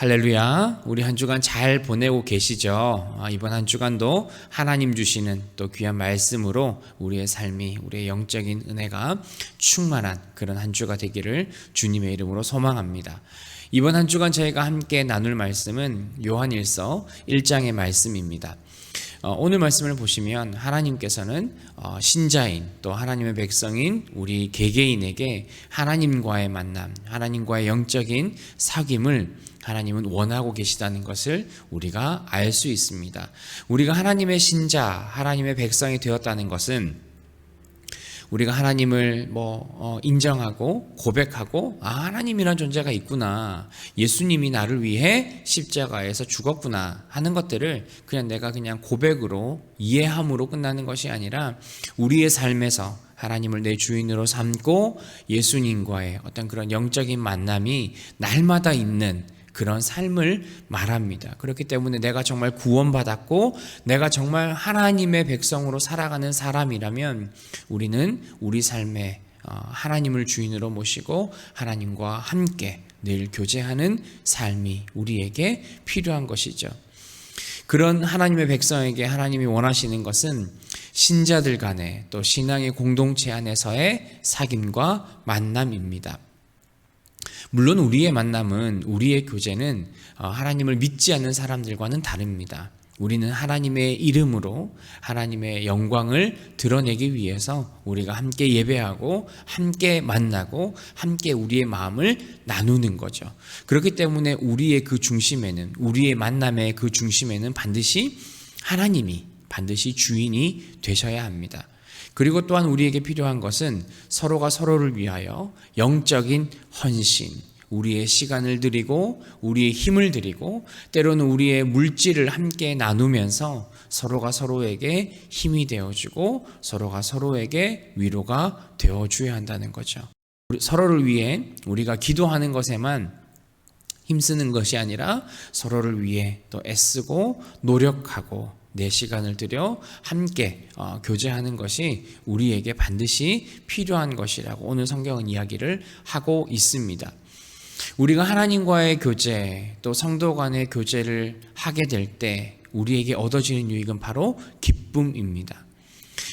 할렐루야. 우리 한 주간 잘 보내고 계시죠? 이번 한 주간도 하나님 주시는 또 귀한 말씀으로 우리의 삶이, 우리의 영적인 은혜가 충만한 그런 한 주가 되기를 주님의 이름으로 소망합니다. 이번 한 주간 저희가 함께 나눌 말씀은 요한일서 1장의 말씀입니다. 오늘 말씀을 보시면 하나님께서는 신자인 또 하나님의 백성인 우리 개개인에게 하나님과의 만남, 하나님과의 영적인 사귐을 하나님은 원하고 계시다는 것을 우리가 알 수 있습니다. 우리가 하나님의 신자, 하나님의 백성이 되었다는 것은 우리가 하나님을 인정하고 고백하고 하나님이란 존재가 있구나, 예수님이 나를 위해 십자가에서 죽었구나 하는 것들을 내가 그냥 고백으로 이해함으로 끝나는 것이 아니라 우리의 삶에서 하나님을 내 주인으로 삼고 예수님과의 어떤 그런 영적인 만남이 날마다 있는 그런 삶을 말합니다. 그렇기 때문에 내가 정말 구원받았고 내가 정말 하나님의 백성으로 살아가는 사람이라면 우리는 우리 삶에 하나님을 주인으로 모시고 하나님과 함께 늘 교제하는 삶이 우리에게 필요한 것이죠. 그런 하나님의 백성에게 하나님이 원하시는 것은 신자들 간의 또 신앙의 공동체 안에서의 사귐과 만남입니다. 물론 우리의 만남은, 우리의 교제는 하나님을 믿지 않는 사람들과는 다릅니다. 우리는 하나님의 이름으로 하나님의 영광을 드러내기 위해서 우리가 함께 예배하고 함께 만나고 함께 우리의 마음을 나누는 거죠. 그렇기 때문에 우리의 그 중심에는, 우리의 만남의 그 중심에는 반드시 하나님이 반드시 주인이 되셔야 합니다. 그리고 또한 우리에게 필요한 것은 서로가 서로를 위하여 영적인 헌신, 우리의 시간을 드리고 우리의 힘을 드리고 때로는 우리의 물질을 함께 나누면서 서로가 서로에게 힘이 되어주고 서로가 서로에게 위로가 되어줘야 한다는 거죠. 서로를 위해 우리가 기도하는 것에만 힘쓰는 것이 아니라 서로를 위해 또 애쓰고 노력하고 내 시간을 들여 함께 교제하는 것이 우리에게 반드시 필요한 것이라고 오늘 성경은 이야기를 하고 있습니다. 우리가 하나님과의 교제 또 성도 간의 교제를 하게 될 때 우리에게 얻어지는 유익은 바로 기쁨입니다.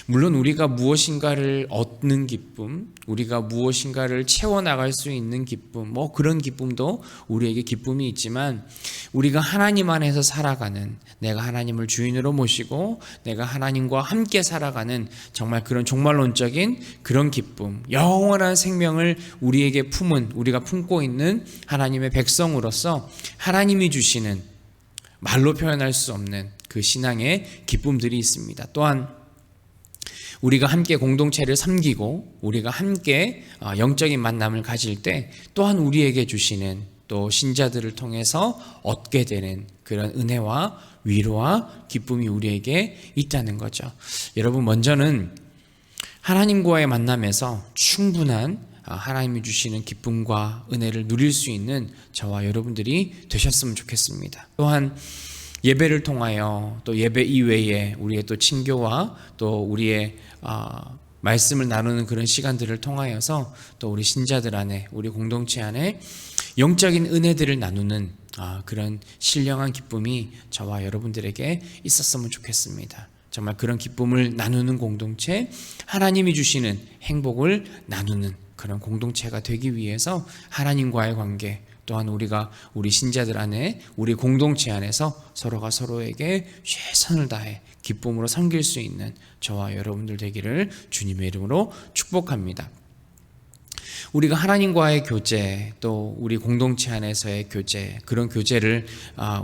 물론 우리가 무엇인가를 얻는 기쁨, 우리가 무엇인가를 채워나갈 수 있는 기쁨, 그런 기쁨도 우리에게 기쁨이 있지만 우리가 하나님 안에서 살아가는, 내가 하나님을 주인으로 모시고 내가 하나님과 함께 살아가는 정말 그런 종말론적인 그런 기쁨, 영원한 생명을 우리에게 품은, 우리가 품고 있는 하나님의 백성으로서 하나님이 주시는 말로 표현할 수 없는 그 신앙의 기쁨들이 있습니다. 또한 우리가 함께 공동체를 섬기고 우리가 함께 영적인 만남을 가질 때 또한 우리에게 주시는, 또 신자들을 통해서 얻게 되는 그런 은혜와 위로와 기쁨이 우리에게 있다는 거죠. 여러분, 먼저는 하나님과의 만남에서 충분한 하나님이 주시는 기쁨과 은혜를 누릴 수 있는 저와 여러분들이 되셨으면 좋겠습니다. 또한 예배를 통하여 또 예배 이외에 우리의 또 친교와 또 우리의 말씀을 나누는 그런 시간들을 통하여서 또 우리 신자들 안에, 우리 공동체 안에 영적인 은혜들을 나누는 그런 신령한 기쁨이 저와 여러분들에게 있었으면 좋겠습니다. 정말 그런 기쁨을 나누는 공동체, 하나님이 주시는 행복을 나누는 그런 공동체가 되기 위해서 하나님과의 관계, 또한 우리가 우리 신자들 안에, 우리 공동체 안에서 서로가 서로에게 최선을 다해 기쁨으로 섬길 수 있는 저와 여러분들 되기를 주님의 이름으로 축복합니다. 우리가 하나님과의 교제, 또 우리 공동체 안에서의 교제, 그런 교제를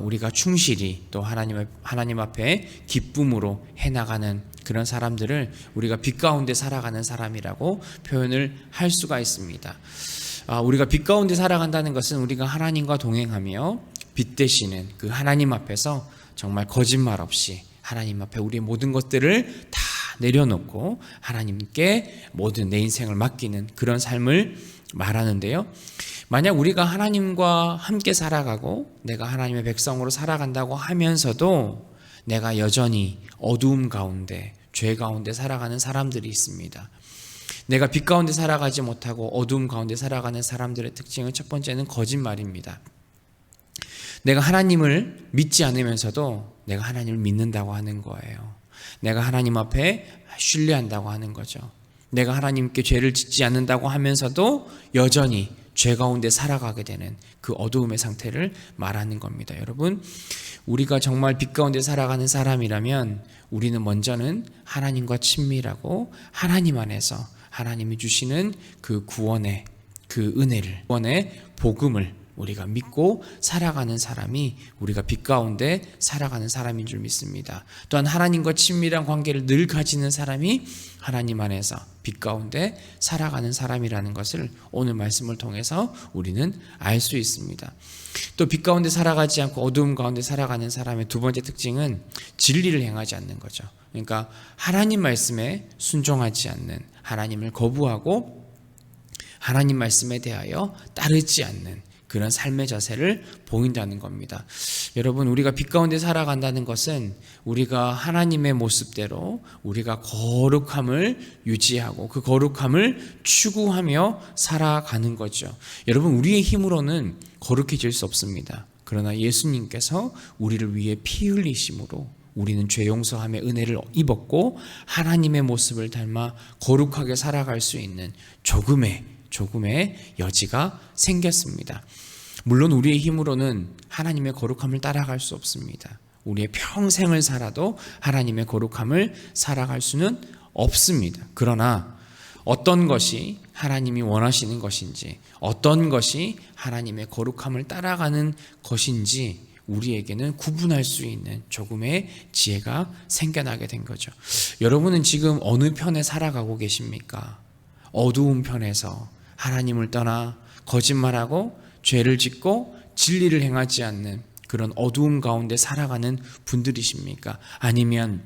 우리가 충실히 또 하나님 앞에 기쁨으로 해나가는 그런 사람들을 우리가 빛 가운데 살아가는 사람이라고 표현을 할 수가 있습니다. 우리가 빛 가운데 살아간다는 것은 우리가 하나님과 동행하며 빛 되시는 그 하나님 앞에서 정말 거짓말 없이 하나님 앞에 우리의 모든 것들을 다 내려놓고 하나님께 모든 내 인생을 맡기는 그런 삶을 말하는데요. 만약 우리가 하나님과 함께 살아가고 내가 하나님의 백성으로 살아간다고 하면서도 내가 여전히 어두움 가운데, 죄 가운데 살아가는 사람들이 있습니다. 내가 빛 가운데 살아가지 못하고 어두움 가운데 살아가는 사람들의 특징은 첫 번째는 거짓말입니다. 내가 하나님을 믿지 않으면서도 내가 하나님을 믿는다고 하는 거예요. 내가 하나님 앞에 신뢰한다고 하는 거죠. 내가 하나님께 죄를 짓지 않는다고 하면서도 여전히 죄 가운데 살아가게 되는 그 어두움의 상태를 말하는 겁니다. 여러분, 우리가 정말 빛 가운데 살아가는 사람이라면 우리는 먼저는 하나님과 친밀하고 하나님 안에서 하나님이 주시는 그 구원의 그 은혜를, 구원의 복음을 우리가 믿고 살아가는 사람이 우리가 빛 가운데 살아가는 사람인 줄 믿습니다. 또한 하나님과 친밀한 관계를 늘 가지는 사람이 하나님 안에서 빛 가운데 살아가는 사람이라는 것을 오늘 말씀을 통해서 우리는 알 수 있습니다. 또 빛 가운데 살아가지 않고 어두움 가운데 살아가는 사람의 두 번째 특징은 진리를 행하지 않는 거죠. 그러니까 하나님 말씀에 순종하지 않는, 하나님을 거부하고 하나님 말씀에 대하여 따르지 않는 그런 삶의 자세를 보인다는 겁니다. 여러분, 우리가 빛 가운데 살아간다는 것은 우리가 하나님의 모습대로 우리가 거룩함을 유지하고 그 거룩함을 추구하며 살아가는 거죠. 여러분, 우리의 힘으로는 거룩해질 수 없습니다. 그러나 예수님께서 우리를 위해 피 흘리심으로 우리는 죄 용서함의 은혜를 입었고 하나님의 모습을 닮아 거룩하게 살아갈 수 있는 조금의 여지가 생겼습니다. 물론 우리의 힘으로는 하나님의 거룩함을 따라갈 수 없습니다. 우리의 평생을 살아도 하나님의 거룩함을 살아갈 수는 없습니다. 그러나 어떤 것이 하나님이 원하시는 것인지, 어떤 것이 하나님의 거룩함을 따라가는 것인지 우리에게는 구분할 수 있는 조금의 지혜가 생겨나게 된 거죠. 여러분은 지금 어느 편에 살아가고 계십니까? 어두운 편에서 하나님을 떠나 거짓말하고 죄를 짓고 진리를 행하지 않는 그런 어두움 가운데 살아가는 분들이십니까? 아니면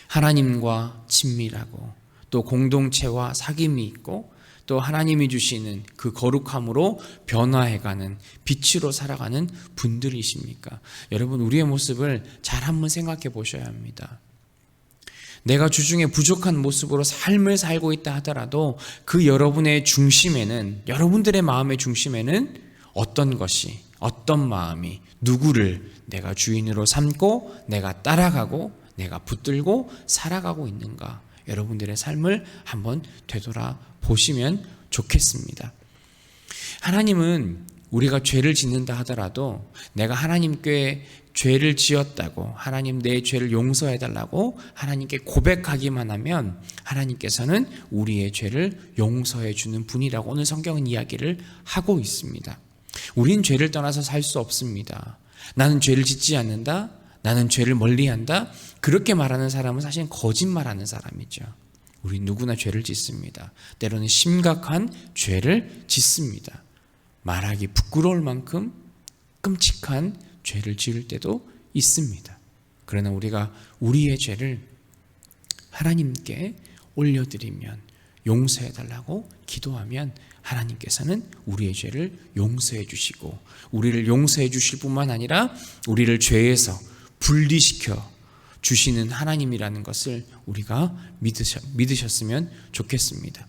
하나님과 친밀하고 또 공동체와 사귐이 있고 또 하나님이 주시는 그 거룩함으로 변화해가는 빛으로 살아가는 분들이십니까? 여러분, 우리의 모습을 잘 한번 생각해 보셔야 합니다. 내가 주중에 부족한 모습으로 삶을 살고 있다 하더라도 그 여러분의 중심에는, 여러분들의 마음의 중심에는 어떤 것이, 어떤 마음이, 누구를 내가 주인으로 삼고 내가 따라가고 내가 붙들고 살아가고 있는가, 여러분들의 삶을 한번 되돌아 보시면 좋겠습니다. 하나님은 우리가 죄를 짓는다 하더라도 내가 하나님께 죄를 지었다고, 하나님 내 죄를 용서해달라고 하나님께 고백하기만 하면 하나님께서는 우리의 죄를 용서해 주는 분이라고 오늘 성경은 이야기를 하고 있습니다. 우린 죄를 떠나서 살 수 없습니다. 나는 죄를 짓지 않는다, 나는 죄를 멀리한다, 그렇게 말하는 사람은 사실 거짓말하는 사람이죠. 우리 누구나 죄를 짓습니다. 때로는 심각한 죄를 짓습니다. 말하기 부끄러울 만큼 끔찍한 죄를 지을 때도 있습니다. 그러나 우리가 우리의 죄를 하나님께 올려드리면, 용서해달라고 기도하면 하나님께서는 우리의 죄를 용서해 주시고, 우리를 용서해 주실 뿐만 아니라 우리를 죄에서 분리시켜 주시는 하나님이라는 것을 우리가 믿으셨으면 좋겠습니다.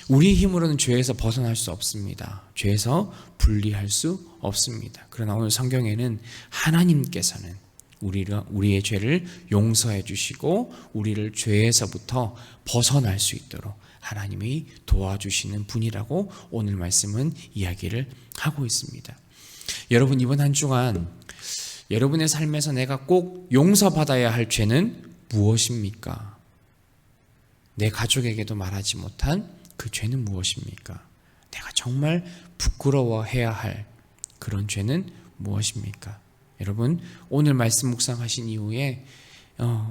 우리의 힘으로는 죄에서 벗어날 수 없습니다. 죄에서 분리할 수 없습니다. 그러나 오늘 성경에는 하나님께서는 우리의 죄를 용서해 주시고 우리를 죄에서부터 벗어날 수 있도록 하나님이 도와주시는 분이라고 오늘 말씀은 이야기를 하고 있습니다. 여러분, 이번 한 주간 여러분의 삶에서 내가 꼭 용서받아야 할 죄는 무엇입니까? 내 가족에게도 말하지 못한 그 죄는 무엇입니까? 내가 정말 부끄러워해야 할 그런 죄는 무엇입니까? 여러분, 오늘 말씀 묵상하신 이후에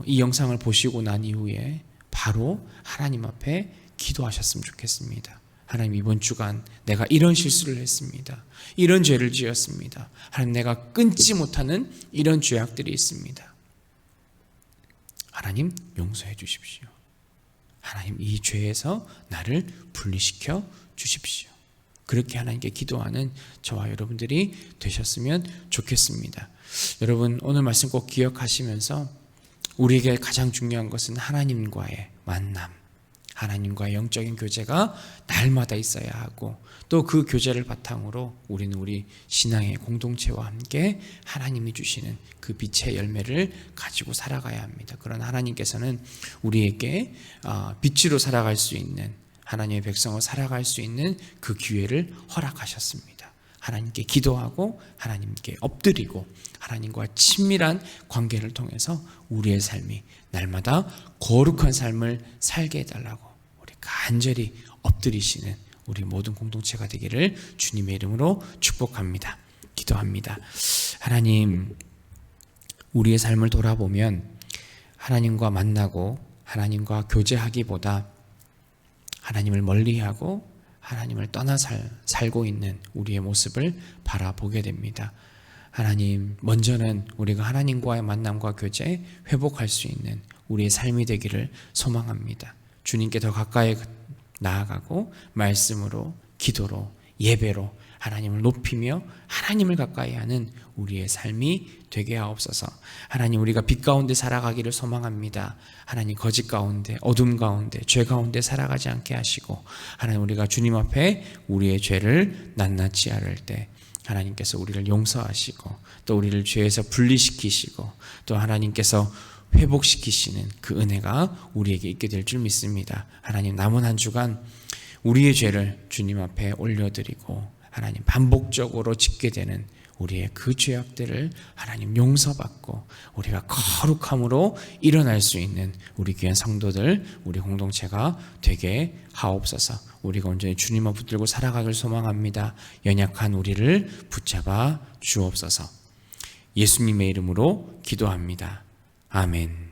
이 영상을 보시고 난 이후에 바로 하나님 앞에 기도하셨으면 좋겠습니다. 하나님, 이번 주간 내가 이런 실수를 했습니다. 이런 죄를 지었습니다. 하나님, 내가 끊지 못하는 이런 죄악들이 있습니다. 하나님, 용서해 주십시오. 하나님, 이 죄에서 나를 분리시켜 주십시오. 그렇게 하나님께 기도하는 저와 여러분들이 되셨으면 좋겠습니다. 여러분, 오늘 말씀 꼭 기억하시면서 우리에게 가장 중요한 것은 하나님과의 만남, 하나님과의 영적인 교제가 날마다 있어야 하고, 또 그 교제를 바탕으로 우리는 우리 신앙의 공동체와 함께 하나님이 주시는 그 빛의 열매를 가지고 살아가야 합니다. 그런 하나님께서는 우리에게 빛으로 살아갈 수 있는, 하나님의 백성으로 살아갈 수 있는 그 기회를 허락하셨습니다. 하나님께 기도하고 하나님께 엎드리고 하나님과 친밀한 관계를 통해서 우리의 삶이 날마다 거룩한 삶을 살게 해달라고 우리 간절히 엎드리시는 우리 모든 공동체가 되기를 주님의 이름으로 축복합니다. 기도합니다. 하나님, 우리의 삶을 돌아보면 하나님과 만나고 하나님과 교제하기보다 하나님을 멀리하고 하나님을 떠나 살고 있는 우리의 모습을 바라보게 됩니다. 하나님, 먼저는 우리가 하나님과의 만남과 교제 회복할 수 있는 우리의 삶이 되기를 소망합니다. 주님께 더 가까이 나아가고 말씀으로, 기도로, 예배로 하나님을 높이며 하나님을 가까이 하는 우리의 삶이 되게 하옵소서. 하나님, 우리가 빛 가운데 살아가기를 소망합니다. 하나님, 거짓 가운데, 어둠 가운데, 죄 가운데 살아가지 않게 하시고, 하나님, 우리가 주님 앞에 우리의 죄를 낱낱이 아를 때 하나님께서 우리를 용서하시고, 또 우리를 죄에서 분리시키시고, 또 하나님께서 회복시키시는 그 은혜가 우리에게 있게 될 줄 믿습니다. 하나님, 남은 한 주간 우리의 죄를 주님 앞에 올려드리고 하나님, 반복적으로 짓게 되는 우리의 그 죄악들을 하나님 용서받고 우리가 거룩함으로 일어날 수 있는 우리 귀한 성도들, 우리 공동체가 되게 하옵소서. 우리가 온전히 주님을 붙들고 살아가길 소망합니다. 연약한 우리를 붙잡아 주옵소서. 예수님의 이름으로 기도합니다. 아멘.